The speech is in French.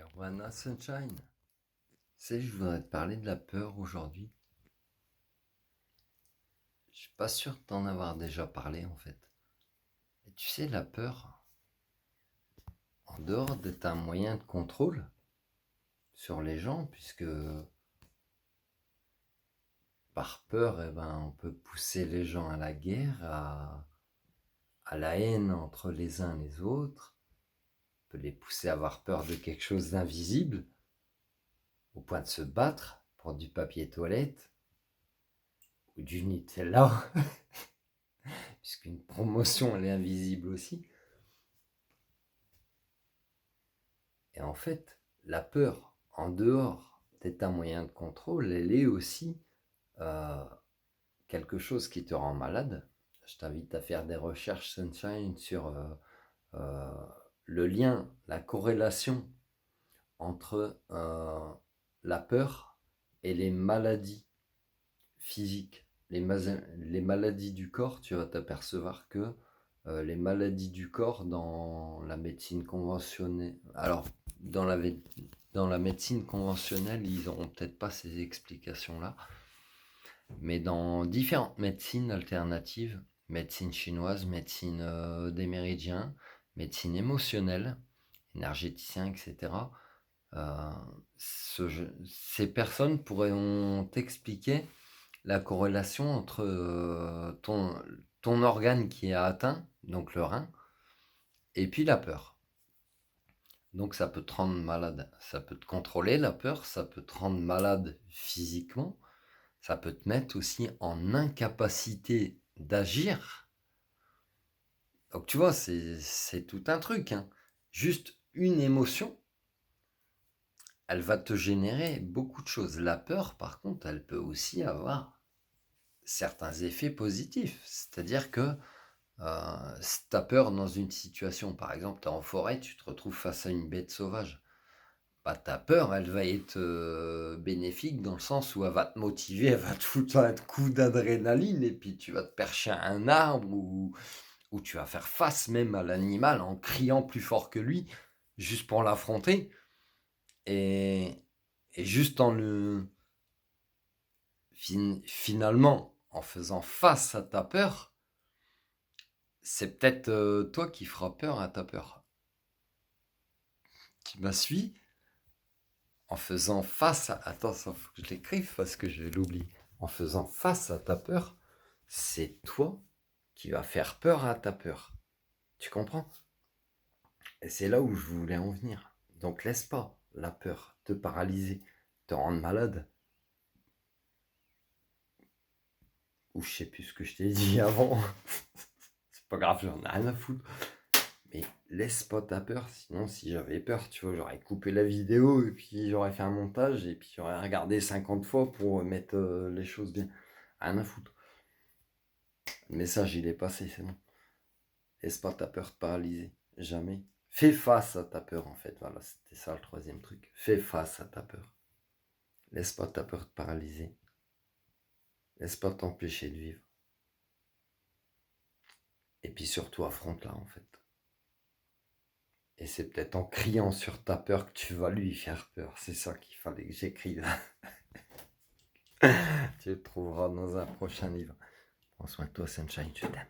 Nirvana Sunshine. Je voudrais te parler de la peur aujourd'hui. Je suis pas sûr de t'en avoir déjà parlé en fait. Et tu sais, la peur, en dehors d'être un moyen de contrôle sur les gens, puisque par peur, on peut pousser les gens à la guerre, à la haine entre les uns et les autres. On peut les pousser à avoir peur de quelque chose d'invisible, au point de se battre pour du papier toilette ou du Nutella, puisqu'une promotion elle est invisible aussi. Et en fait, la peur, en dehors d'être un moyen de contrôle, elle est aussi quelque chose qui te rend malade. Je t'invite à faire des recherches Sunshine sur le lien, la corrélation entre la peur et les maladies physiques. Les maladies du corps, tu vas t'apercevoir que les maladies du corps dans la médecine conventionnelle, alors dans la médecine conventionnelle, ils n'auront peut-être pas ces explications-là, mais dans différentes médecines alternatives, médecine chinoise, médecine des méridiens, médecine émotionnelle, énergéticien, etc., ces personnes pourront t'expliquer la corrélation entre ton organe qui est atteint, donc le rein, et puis la peur. Donc ça peut te rendre malade, ça peut te contrôler la peur, ça peut te rendre malade physiquement, ça peut te mettre aussi en incapacité d'agir. Donc tu vois, c'est tout un truc, hein. Juste une émotion, elle va te générer beaucoup de choses. La peur, par contre, elle peut aussi avoir certains effets positifs. C'est-à-dire que si tu as peur dans une situation, par exemple, tu es en forêt, tu te retrouves face à une bête sauvage, ta peur, elle va être bénéfique dans le sens où elle va te motiver, elle va te foutre un coup d'adrénaline et puis tu vas te percher à un arbre ou tu vas faire face même à l'animal en criant plus fort que lui, juste pour l'affronter. Et, et juste finalement, en faisant face à ta peur, c'est peut-être toi qui feras peur à ta peur. Tu m'as suivi? En faisant face à... Attends, il faut que je l'écrive parce que je l'oublie. En faisant face à ta peur, c'est toi qui vas faire peur à ta peur. Tu comprends? Et c'est là où je voulais en venir. Donc laisse pas la peur te paralyser, te rendre malade. Ou je sais plus ce que je t'ai dit avant. C'est pas grave, j'en ai rien à foutre. Mais laisse pas ta peur, sinon si j'avais peur, tu vois, j'aurais coupé la vidéo et puis j'aurais fait un montage et puis j'aurais regardé 50 fois pour mettre les choses bien. Rien à foutre. Le message il est passé, c'est bon. Laisse pas ta peur te paralyser, jamais. Fais face à ta peur en fait, voilà, c'était ça le troisième truc. Fais face à ta peur. Laisse pas ta peur te paralyser. Laisse pas t'empêcher de vivre. Et puis surtout affronte-la en fait. Et c'est peut-être en criant sur ta peur que tu vas lui faire peur. C'est ça qu'il fallait que j'écrive. Tu le trouveras dans un prochain livre. Prends soin de toi, Sunshine, je t'aime.